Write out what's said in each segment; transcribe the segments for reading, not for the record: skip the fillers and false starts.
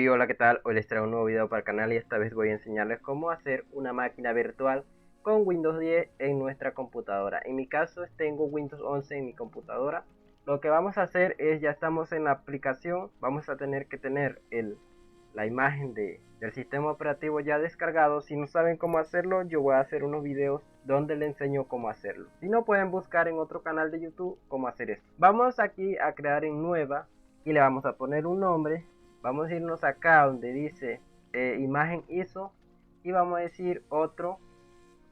Y hola, ¿qué tal? Hoy les traigo un nuevo video para el canal y esta vez voy a enseñarles cómo hacer una máquina virtual con Windows 10 en nuestra computadora. En mi caso tengo Windows 11 en mi computadora. Lo que vamos a hacer es, ya estamos en la aplicación, vamos a tener que tener la imagen del sistema operativo ya descargado. Si no saben cómo hacerlo, yo voy a hacer unos videos donde les enseño cómo hacerlo. Si no, pueden buscar en otro canal de YouTube cómo hacer esto. Vamos aquí a crear en nueva y le vamos a poner un nombre. Vamos a irnos acá donde dice imagen ISO y vamos a decir otro.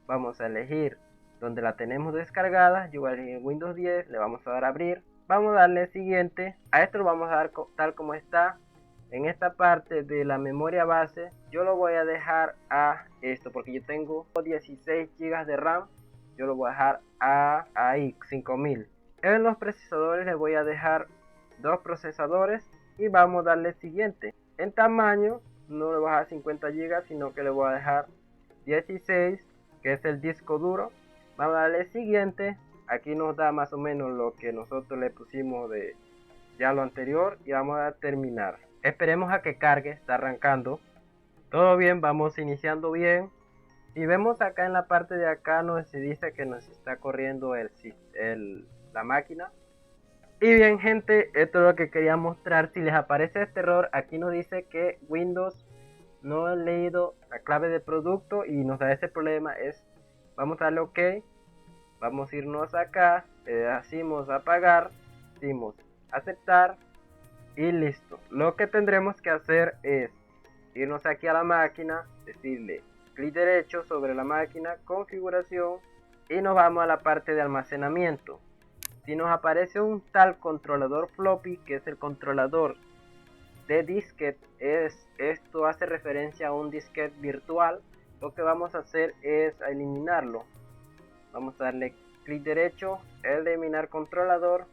Vamos a elegir donde la tenemos descargada. Yo voy a elegir Windows 10, le vamos a dar a abrir. Vamos a darle siguiente. A esto lo vamos a dar tal como está. En esta parte de la memoria base yo lo voy a dejar a esto porque yo tengo 16 GB de RAM. Yo lo voy a dejar ahí 5000. En los procesadores le voy a dejar 2 procesadores y vamos a darle siguiente. En tamaño no le voy a dejar 50 GB, sino que le voy a dejar 16, que es el disco duro. Vamos a darle siguiente. Aquí nos da más o menos lo que nosotros le pusimos de ya lo anterior y vamos a terminar. Esperemos a que cargue, está arrancando. Todo bien, vamos iniciando bien. Y vemos acá en la parte de acá nos dice que nos está corriendo la máquina. Y bien, gente, esto es lo que quería mostrar. Si les aparece este error, aquí nos dice que Windows no ha leído la clave de producto y nos da ese problema. Vamos a darle OK, vamos a irnos acá, le decimos apagar, decimos aceptar y listo. Lo que tendremos que hacer es irnos aquí a la máquina, decirle clic derecho sobre la máquina, configuración, y nos vamos a la parte de almacenamiento. Si nos aparece un tal controlador floppy, que es el controlador de disquete, esto hace referencia a un disquete virtual. Lo que vamos a hacer es eliminarlo. Vamos a darle clic derecho, eliminar controlador.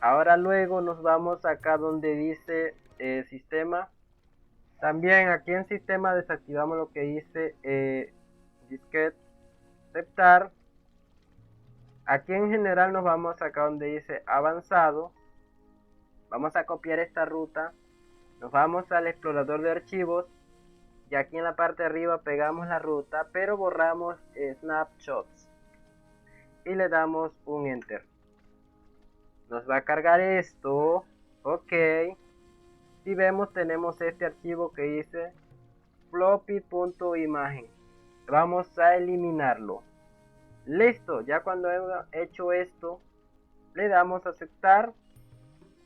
Ahora luego nos vamos acá donde dice sistema. También aquí en sistema desactivamos lo que dice disquete, aceptar. Aquí en general nos vamos acá donde dice avanzado. Vamos a copiar esta ruta. Nos vamos al explorador de archivos. Y aquí en la parte de arriba pegamos la ruta, pero borramos snapshots. Y le damos un enter. Nos va a cargar esto. Ok. Si vemos, tenemos este archivo que dice floppy.imagen. Vamos a eliminarlo. Listo, ya cuando hemos hecho esto, le damos a aceptar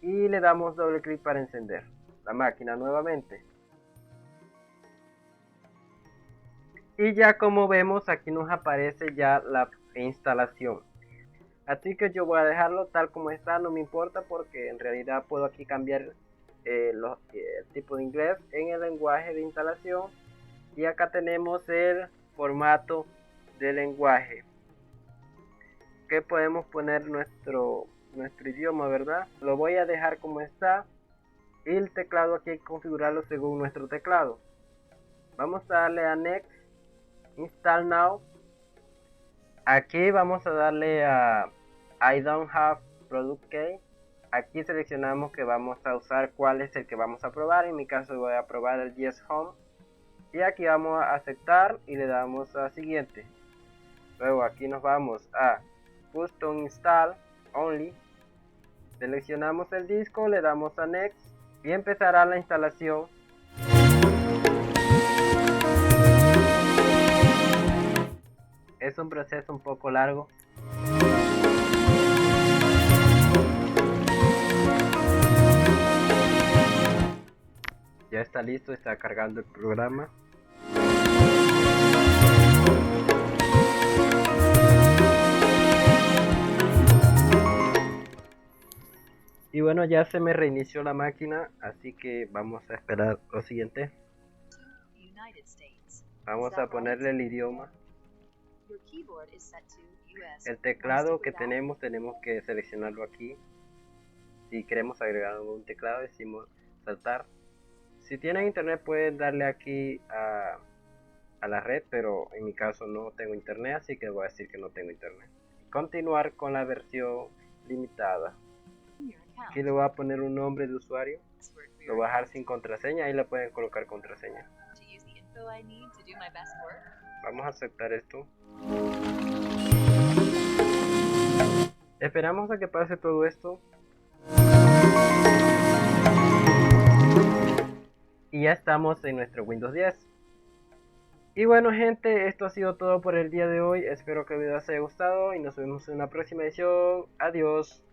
y le damos doble clic para encender la máquina nuevamente. Y ya como vemos, aquí nos aparece ya la instalación. Así que yo voy a dejarlo tal como está, no me importa porque en realidad puedo aquí cambiar el tipo de inglés en el lenguaje de instalación. Y acá tenemos el formato de lenguaje, que podemos poner nuestro idioma, ¿verdad? Lo voy a dejar como está. Y el teclado aquí hay que configurarlo según nuestro teclado. Vamos a darle a Next, Install Now. Aquí vamos a darle a I don't have product key. Aquí seleccionamos que vamos a usar cuál es el que vamos a probar. En mi caso voy a probar el Yes Home. Y aquí vamos a aceptar y le damos a siguiente. Luego aquí nos vamos a Custom Install Only. Seleccionamos el disco, le damos a Next y empezará la instalación. Es un proceso un poco largo. Ya está listo, está cargando el programa. Y bueno, ya se me reinició la máquina, así que vamos a esperar lo siguiente. Vamos a ponerle el idioma. El teclado que tenemos que seleccionarlo aquí. Si queremos agregar algún teclado, decimos saltar. Si tienen internet pueden darle aquí a la red, pero en mi caso no tengo internet, así que voy a decir que no tengo internet. Continuar con la versión limitada. Aquí le voy a poner un nombre de usuario. Lo voy a dejar sin contraseña, ahí le pueden colocar contraseña. Vamos a aceptar esto. Esperamos a que pase todo esto. Y ya estamos en nuestro Windows 10. Y bueno gente, esto ha sido todo por el día de hoy. Espero que el video os haya gustado y nos vemos en una próxima edición. Adiós.